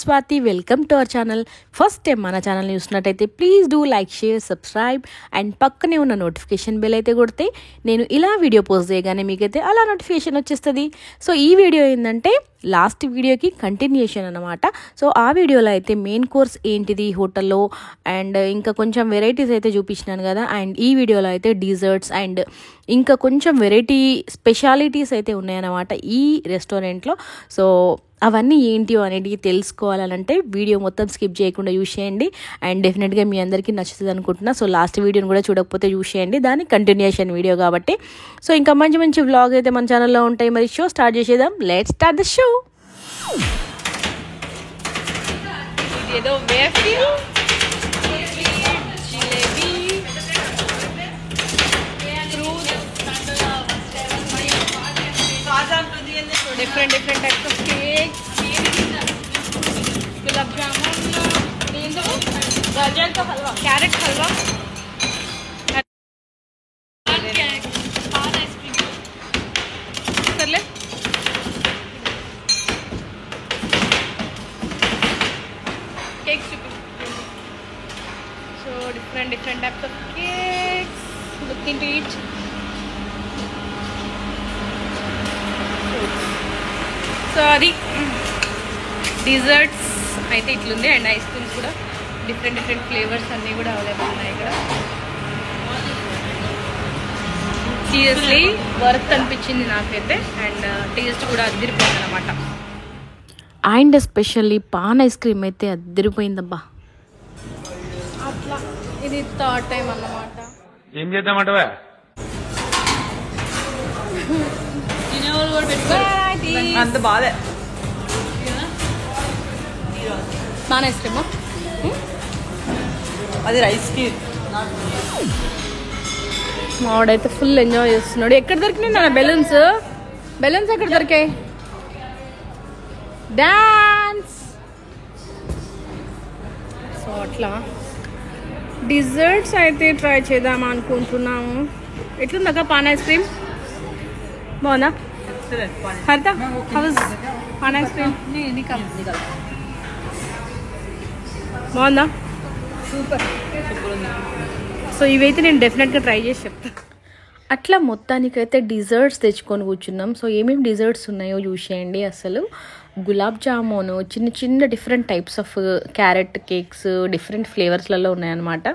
Swati. Welcome to our channel. First time mana channel ni chustunnattaithe please do like, share, subscribe and pakkane unna notification bell aithe kodte nenu ila video post cheyagane meekaithe ala notification vachestadi. So ee video endante last వీడియోకి continuation అనమాట. So ఆ వీడియోలో అయితే main course ఏంటిది హోటల్లో and ఇంకా కొంచెం varieties అయితే చూపించినాను కదా. అండ్ ఈ వీడియోలో అయితే డిజర్ట్స్ అండ్ ఇంకా కొంచెం వెరైటీ స్పెషాలిటీస్ అయితే ఉన్నాయన్నమాట ఈ రెస్టారెంట్లో. సో అవన్నీ ఏంటివో అనేది తెలుసుకోవాలంటే వీడియో మొత్తం స్కిప్ చేయకుండా యూస్ చేయండి. అండ్ డెఫినెట్గా మీ అందరికీ నచ్చుతుంది అనుకుంటున్నా. సో లాస్ట్ వీడియోని కూడా చూడకపోతే యూస్ చేయండి, దాని కంటిన్యూషన్ వీడియో కాబట్టి. సో ఇంకా మంచి మంచి వ్లాగ్ అయితే మన ఛానల్లో ఉంటాయి. మరి షో స్టార్ట్ చేసేద్దాం. Let's start the show. ఇదేదో waffle different types of cakes, gulab jamun, gajar ka halwa, carrot halwa, cake, pan ice cream. कर ले. Cakes to so different types of cakes. Look into it. So అది desserts అయితే ఇట్లుంది. And ice creams కూడా different flavours అన్నీ కూడా available ఉన్నాయి ఇక్కడ. సీరియస్లీ వర్త్ అనిపించింది నాకైతే. అండ్ టేస్ట్ కూడా అద్దరిపోయింది అనమాట. And especially pan ice cream అయితే అద్దరిపోయిందబ్బా. అట్లా ఇది థర్డ్ టైం అన్నమాట. ఏం చేద్దామంటవా అంత బాధే పాన్ ఐస్ క్రీమా అది రైస్కి. మావాడైతే ఫుల్ ఎంజాయ్ చేస్తున్నాడు. ఎక్కడ దొరికినాయి నా బెలూన్స్ ఎక్కడ దొరికాయి? డాన్స్. సో అట్లా డిజర్ట్స్ అయితే ట్రై చేద్దాం అనుకుంటున్నాము. ఎట్లుందక్క పాన్ ఐస్ క్రీమ్? బాగుందా హరిత? హౌస్ పాన్ ఐస్ క్రీమ్ బాగుందా? సూపర్ ఉంది. సో ఇవైతే నేను డెఫినెట్గా ట్రై చేసి చెప్తాను. అట్లా మొత్తానికైతే డిజర్ట్స్ తెచ్చుకొని కూర్చున్నాం. సో ఏమేమి డిజర్ట్స్ ఉన్నాయో చూసేయండి. అసలు గులాబ్ జామును చిన్న different types of carrot cakes different ఫ్లేవర్స్లలో ఉన్నాయన్నమాట.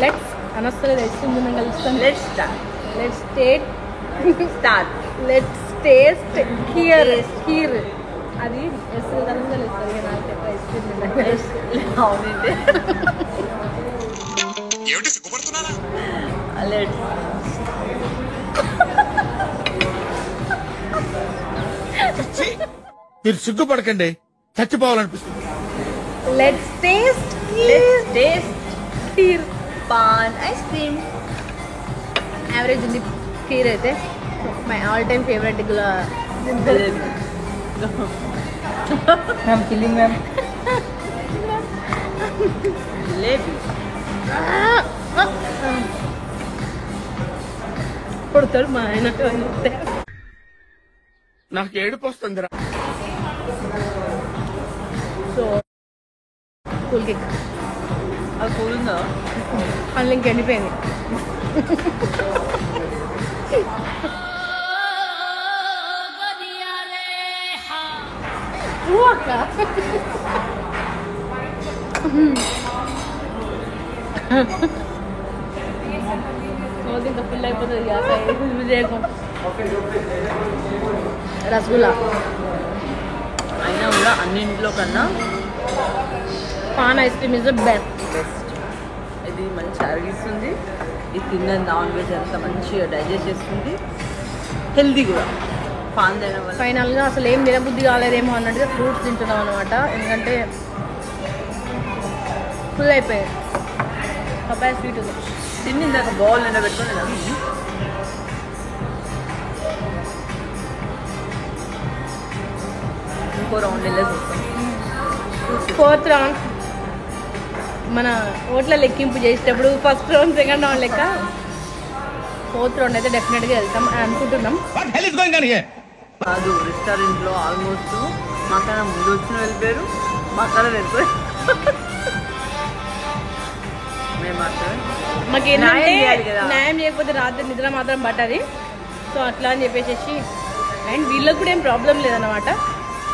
లెట్స్ అనస్తలేదు ఐస్ క్రీమ్ కలుస్తాను. లెట్స్ టేస్ట్ హియర్ అది మీరు సిగ్గుపడకండి, చచ్చిపోవాలనిపిస్తుంది. Let's taste here paan ice cream. Average ఉంది ఖీర్ అయితే. My all time favourite ma'am killing ma'am. కొడతాడు మా ఆయన. నాకు ఏడుపు వస్తుందిరా. సో కూల్ కేక్ అది కూల్ ఉందా? అందులో ఇంక ఎండిపోయింది. ఇంకా ఫుల్ అయిపోతుంది. రసగుల్లా అయినా కూడా అన్నింటిలో కన్నా pan ice cream is the best. ఇది మంచి అరిగిస్తుంది. ఇది తిన్న నాన్ వెజ్ అంతా మంచిగా డైజెస్ట్ చేస్తుంది. హెల్దీ కూడా. పాన్ తినడం వల్ల ఫైనల్గా అసలు ఏం తినబుద్ధి కాలేదేమో అన్నట్టుగా ఫ్రూట్స్ తింటున్నాం అనమాట. ఎందుకంటే ఫుల్ అయిపోయాయి. పపాయ స్వీట్ ఉంది. తిని ఇందాక బౌల్ నిండా పెట్టుకుని ఇంకో రౌండ్ వెళ్ళేసి వస్తాం. 4th రౌండ్ మన ఓట్ల లెక్కింపు చేసేటప్పుడు ఫస్ట్ రౌండ్ సెకండ్ రౌండ్ లెక్క 4th రౌండ్ అయితే డెఫినెట్గా వెళ్తాం అనుకుంటున్నాం. కాదు రెస్టారెంట్లో ఆల్మోస్ట్ మాకన్నా ముందు వచ్చిన వెళ్ళిపోయారు, మాకన్నా వెళ్ళిపోయారు. మేము మాత్రమే మాకేంటంటే చేయాలి కదా. న్యాయం చేయకపోతే రాత్రి నిద్ర మాత్రం పట్టది. సో అట్లా అని చెప్పేసి అండ్ వీళ్ళకి కూడా ఏం ప్రాబ్లం లేదన్నమాట.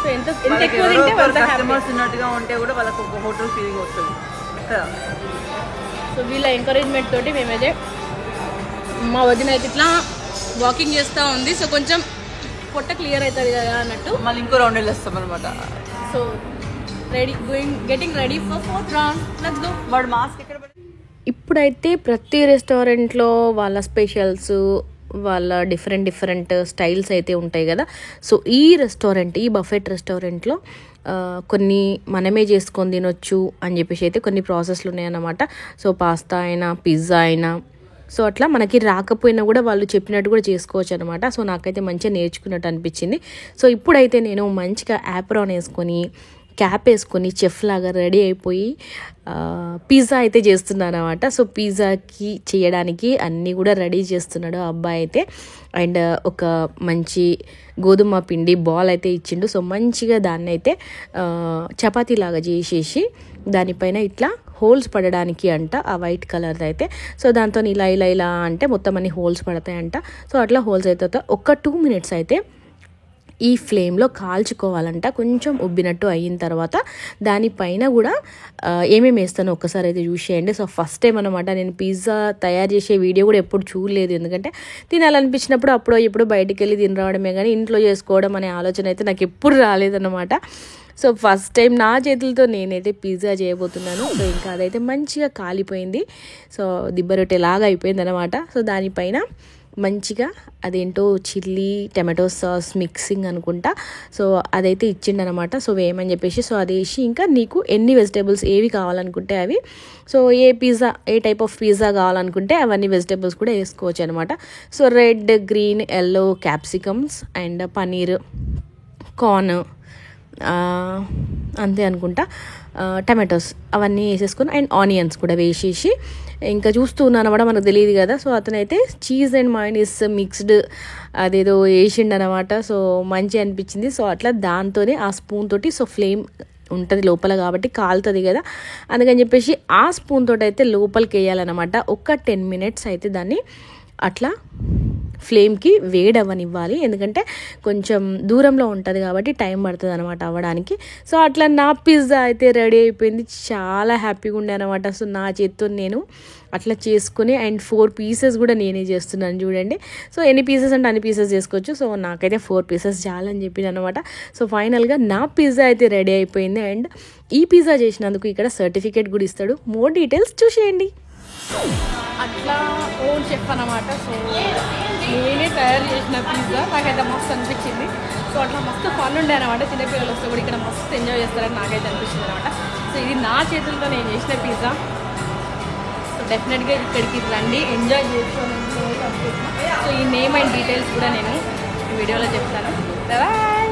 సో ఎంత ఎక్కువ తింటే అంత హ్యాపీ. కస్టమర్స్ ఉన్నట్టుగా ఉంటే కూడా వాళ్ళకి ఒక హోటల్ ఫీలింగ్ వస్తుంది కదా. సో వీళ్ళ ఎంకరేజ్మెంట్ తోటి మేమైతే మా వదిన అయితే ఇట్లా వాకింగ్ చేస్తూ ఉంది. సో కొంచెం పొట్ట క్లియర్ అవుతుంది కదా అన్నట్టు మళ్ళీ ఇంకో రౌండ్ వెళ్ళేస్తాం అనమాట. So getting ready for 4th round. Let's go. వాడు మాస్క్ ఎక్కడ ఇప్పుడైతే ప్రతి రెస్టారెంట్లో వాళ్ళ స్పెషల్స్, వాళ్ళ డిఫరెంట్ స్టైల్స్ అయితే ఉంటాయి కదా. సో ఈ బఫెట్ రెస్టారెంట్లో కొన్ని మనమే చేసుకొని తినొచ్చు అని చెప్పేసి అయితే కొన్ని ప్రాసెస్లు ఉన్నాయన్నమాట. సో పాస్తా అయినా, పిజ్జా అయినా, సో అట్లా మనకి రాకపోయినా కూడా వాళ్ళు చెప్పినట్టు కూడా చేసుకోవచ్చు అనమాట. సో నాకైతే మంచిగా నేర్చుకున్నట్టు అనిపించింది. సో ఇప్పుడైతే నేను మంచిగా యాప్రాన్ వేసుకొని, క్యాప్ వేసుకొని, చెఫ్ లాగా రెడీ అయిపోయి పిజ్జా అయితే చేస్తున్నాను అనమాట. సో పిజ్జాకి చేయడానికి అన్నీ కూడా రెడీ చేస్తున్నాడు ఆ అబ్బాయి అయితే. అండ్ ఒక మంచి గోధుమ పిండి బాల్ అయితే ఇచ్చిండు. సో మంచిగా దాన్ని అయితే చపాతీ లాగా చేసేసి దానిపైన ఇట్లా హోల్స్ పడడానికి అంట ఆ వైట్ కలర్ అయితే. సో దాంతో ఇలా అంటే మొత్తం అన్ని హోల్స్ పడతాయంట. సో అట్లా హోల్స్ అయితే ఒక 2 minutes అయితే ఈ ఫ్లేమ్లో కాల్చుకోవాలంట. కొంచెం ఉబ్బినట్టు అయిన తర్వాత దానిపైన కూడా ఏమేమి వేస్తానో ఒక్కసారి అయితే చూసేయండి. సో ఫస్ట్ టైం అనమాట నేను పిజ్జా తయారు చేసే వీడియో కూడా ఎప్పుడు చూడలేదు. ఎందుకంటే తినాలనిపించినప్పుడు అప్పుడో ఎప్పుడు బయటికి వెళ్ళి తిని రావడమే కానీ ఇంట్లో చేసుకోవడం అనే ఆలోచన అయితే నాకు ఎప్పుడు రాలేదన్నమాట. సో ఫస్ట్ టైం నా చేతులతో నేనైతే పిజ్జా చేయబోతున్నాను. సో ఇంకా అదైతే మంచిగా కాలిపోయింది. సో దిబ్బరొట్టెలాగా అయిపోయింది అనమాట. సో దానిపైన మంచిగా అదేంటో చిల్లీ టమాటో సాస్ మిక్సింగ్ అనుకుంటా. సో అదైతే ఇచ్చిండనమాట. సో వేయమని చెప్పేసి సో అది వేసి ఇంకా నీకు ఎన్ని వెజిటేబుల్స్ ఏవి కావాలనుకుంటే అవి, so A type of pizza కావాలనుకుంటే అవన్నీ వెజిటేబుల్స్ కూడా వేసుకోవచ్చు అనమాట. So red, green, yellow capsicums and paneer, corn, అంతే అనుకుంటా, టమాటోస్ అవన్నీ వేసేసుకొని అండ్ ఆనియన్స్ కూడా వేసేసి ఇంకా చూస్తూ ఉన్నాను అనమాట. మనకు తెలియదు కదా. సో అతనైతే చీజ్ అండ్ మయోనీస్ మిక్స్డ్ అదేదో వేసిండు అనమాట. సో మంచి అనిపించింది. సో అట్లా దాంతోనే ఆ స్పూన్ తోటి, సో ఫ్లేమ్ ఉంటుంది లోపల కాబట్టి కాలుతుంది కదా, అందుకని చెప్పేసి ఆ స్పూన్ తోటి అయితే లోపలికి వేయాలన్నమాట. ఒక 10 minutes అయితే దాన్ని అట్లా ఫ్లేమ్కి వేడవ్వనివ్వాలి. ఎందుకంటే కొంచెం దూరంలో ఉంటుంది కాబట్టి టైం పడుతుంది అనమాట అవ్వడానికి. సో అట్లా నా పిజ్జా అయితే రెడీ అయిపోయింది. చాలా హ్యాపీగా ఉండే అనమాట. సో నా చేత్తో నేను అట్లా చేసుకుని అండ్ 4 pieces కూడా నేనే చేస్తున్నాను చూడండి. సో ఎన్ని పీసెస్ అంటే అన్ని పీసెస్ చేసుకోవచ్చు. సో నాకైతే 4 pieces చాలని చెప్పింది అనమాట. సో ఫైనల్గా నా పిజ్జా అయితే రెడీ అయిపోయింది. అండ్ ఈ పిజ్జా చేసినందుకు ఇక్కడ సర్టిఫికేట్ కూడా ఇస్తాడు. మోర్ డీటెయిల్స్ చూసేయండి. అట్లా ఓన్ చెఫ్ అనమాట. సో నేనే తయారు చేసిన పిజ్జా నాకైతే మస్తు అనిపించింది. సో అట్లా మస్తు ఫన్ ఉండే అనమాట. చిన్నపిల్లలు వస్తే కూడా ఇక్కడ మస్తు ఎంజాయ్ చేస్తారని నాకైతే అనిపించింది అనమాట. సో ఇది నా చేతులతో నేను చేసిన పిజ్జా. సో డెఫినెట్గా ఇక్కడికి రండి, ఎంజాయ్ చేసుకోవాలని. సో ఈ నేమ్ అండ్ డీటెయిల్స్ కూడా నేను ఈ వీడియోలో చెప్తాను. బాయ్.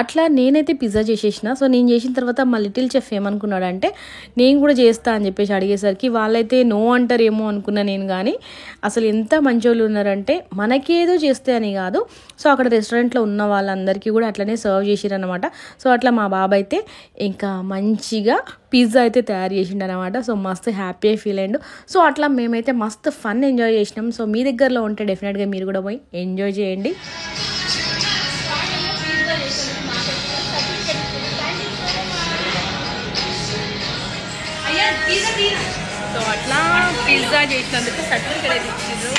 అట్లా నేనైతే పిజ్జా చేసేసిన. సో నేను చేసిన తర్వాత మా లిటిల్ చెఫ్ ఏమనుకున్నాడంటే నేను కూడా చేస్తా అని చెప్పేసి అడిగేసరికి వాళ్ళైతే నో అంటారేమో అనుకున్నా నేను. కానీ అసలు ఎంత మంచోళ్ళు ఉన్నారంటే మనకేదో చేస్తే అని కాదు, సో అక్కడ రెస్టారెంట్లో ఉన్న వాళ్ళందరికీ కూడా అట్లనే సర్వ్ చేసిరనమాట. సో అట్లా మా బాబు అయితే ఇంకా మంచిగా పిజ్జా అయితే తయారు చేసిండు అనమాట. సో మస్తు హ్యాపీ ఫీల్ అయ్యిండు. సో అట్లా మేమైతే మస్తు ఫన్ ఎంజాయ్ చేసినాం. సో మీ దగ్గరలో ఉంటే డెఫినెట్గా మీరు కూడా పోయి ఎంజాయ్ చేయండి. సో అట్లా పిజ్జా చేసినందుకు సర్టిఫికేట్ అయితే ఇచ్చిండ్రు.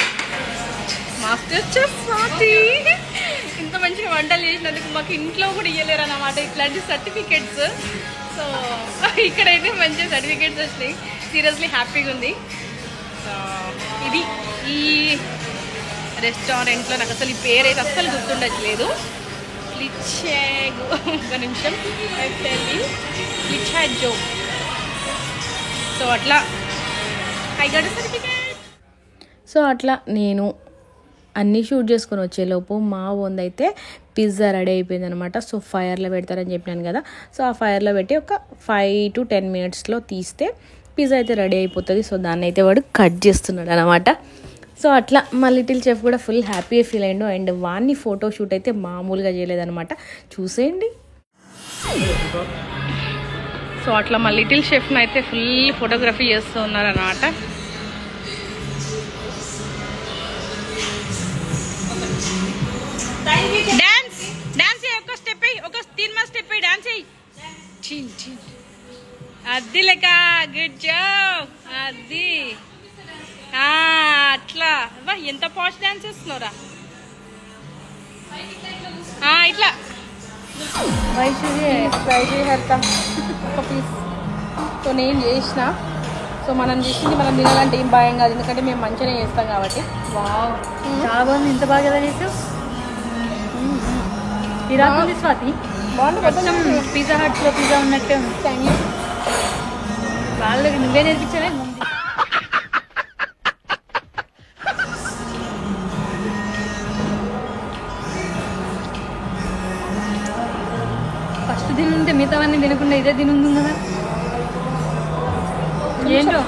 మాస్టర్ చెఫ్ స్వాతి ఇంత మంచిగా వంటలు చేసినందుకు మాకు ఇంట్లో కూడా ఇవ్వలేరు అన్నమాట ఇట్లాంటి సర్టిఫికేట్స్. సో ఇక్కడైతే మంచి సర్టిఫికేట్స్ వచ్చినాయి. సీరియస్లీ హ్యాపీగా ఉంది. సో ఇది ఈ రెస్టారెంట్లో నాకు అసలు ఈ పేరు అయితే అస్సలు గుర్తుండట్లేదు. ఒక నిమిషం, జో. సో అట్లా I got a certificate. So అట్లా నేను అన్నీ షూట్ చేసుకొని వచ్చేలోపు మా వందైతే పిజ్జా రెడీ అయిపోయింది అనమాట. సో ఫైర్లో పెడతారని చెప్పినాను కదా. సో ఆ ఫైర్లో పెట్టి ఒక 5 to 10 minutesలో తీస్తే పిజ్జా అయితే రెడీ అయిపోతుంది. సో దాన్ని అయితే వాడు కట్ చేస్తున్నాడు అనమాట. సో అట్లా మా లిటిల్ చెఫ్ కూడా ఫుల్ హ్యాపీగా ఫీల్ అయ్యిండు. అండ్ వాన్ని ఫోటో షూట్ అయితే మామూలుగా చేయలేదన్నమాట, చూసేయండి. సో అట్లా మా లిటిల్ షెఫ్ని అయితే ఫుల్ ఫోటోగ్రఫీ చేస్తూ ఉన్నారన్నమాట. డాన్స్ డాన్స్ ఒక స్టెప్ అయ్యి, ఒక 3 స్టెప్ అయ్యి డాన్స్ అయ్యి. అది లెక్క గుడ్ జాబ్. అది అట్లా వా, ఎంత పాష్ డాన్స్ చేస్తున్నారా ఇట్లా. ట్రై చేయక ఒక పీస్. సో నేను చేసిన, సో మనం చేసింది మనం తినాలంటే ఏం భయం కాదు, ఎందుకంటే మేము మంచిగానే చేస్తాం కాబట్టి. వావ్, చాలా బాగుంది. ఇంత బాగా ఎలా చేసావు? ఇరాకుంది స్వాతి. మొత్తం పిజ్జా హట్లో పిజ్జా ఉన్నట్టే ఉంది. Thank you. వాళ్ళకి నువ్వే నేర్పించావే ముందు. ఫస్ట్ తినుంటే మిగతావన్నీ తినకుండా ఇదే తినుంది కదా. ఏంటో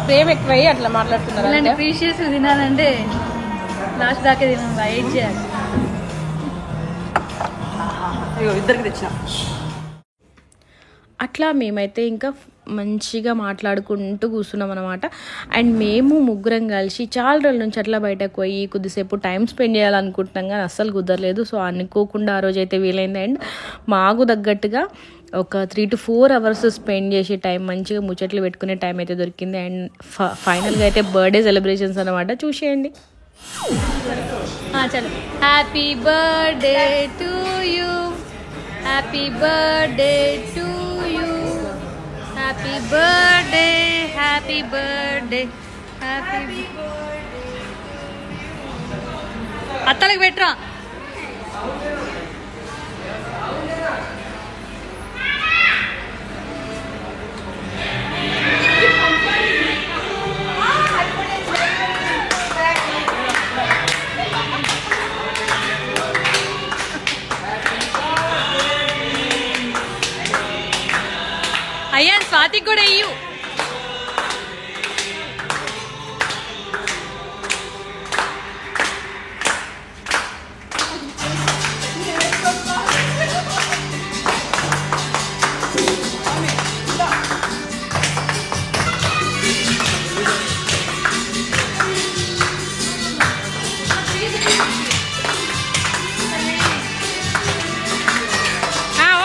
ప్రేమ ఎక్కువయ్యి అట్లా మాట్లాడుతున్నారు. ఇలాంటి ప్రీషియస్ తినాలంటే లాస్ట్ దాకా తినాలి, వెయిట్ చేయాలి. ఇద్దరికి తెచ్చిన. అట్లా మేమైతే ఇంకా మంచిగా మాట్లాడుకుంటూ కూర్చున్నాం అనమాట. అండ్ మేము ముగ్గురం కలిసి చాలా రోజుల నుంచి అట్లా బయటకు పోయి కొద్దిసేపు టైం స్పెండ్ చేయాలనుకుంటున్నాం, కానీ అస్సలు కుదరలేదు. సో అనుకోకుండా ఆ రోజు అయితే వీలైంది. అండ్ మాకు తగ్గట్టుగా ఒక 3 to 4 hours స్పెండ్ చేసే టైం, మంచిగా ముచ్చట్లు పెట్టుకునే టైం అయితే దొరికింది. అండ్ ఫైనల్గా అయితే బర్త్డే సెలబ్రేషన్స్ అనమాట, చూసేయండి. చలో. Happy birthday to you, happy birthday to you, happy birthday, happy birthday, happy. అత్తలకి పెట్టరా. అయ్యా స్వాతికి కూడా ఇయ్యు.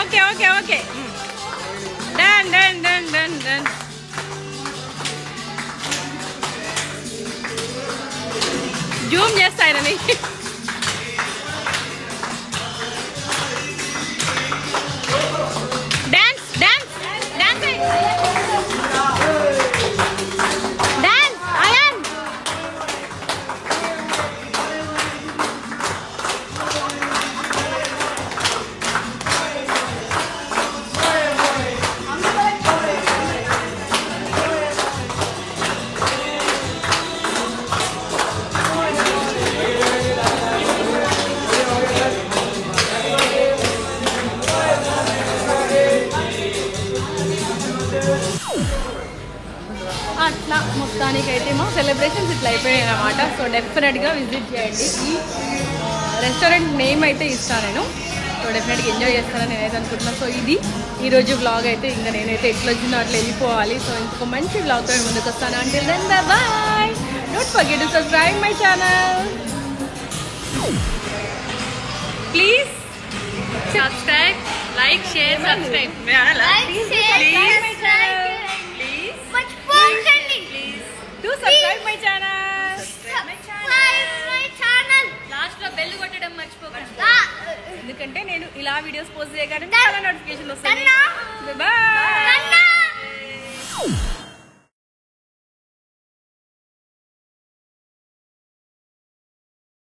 Okay okay okay, done done done done done. Zoom చేస్తాయని డాన్స్ డాన్స్ డాన్స్ డాన్స్ అయాన్. అట్లా మొత్తానికైతే మా సెలబ్రేషన్స్ ఇట్లా అయిపోయాయి అన్నమాట. సో డెఫినెట్గా విజిట్ చేయండి. ఈ రెస్టారెంట్ నేమ్ అయితే ఇస్తాను నేను, సో డెఫినెట్గా ఎంజాయ్ చేస్తానని నేనైతే అనుకుంటున్నాను. సో ఇది ఈరోజు వ్లాగ్ అయితే, ఇంకా నేనైతే ఎట్లా వచ్చిందో అట్లా వెళ్ళిపోవాలి. సో ఇంకొక మంచి వ్లాగ్తో ముందుకు వస్తాను. Until then bye. Don't forget to subscribe my channel. Please subscribe, like, share, subscribe. Do subscribe my channel. Last లో బెల్ కొట్టడం మర్చిపోకండి, ఎందుకంటే నేను ఇలా వీడియోస్ పోస్ట్ చేయగానే చాలా నోటిఫికేషన్ వస్తాయి. బాయ్.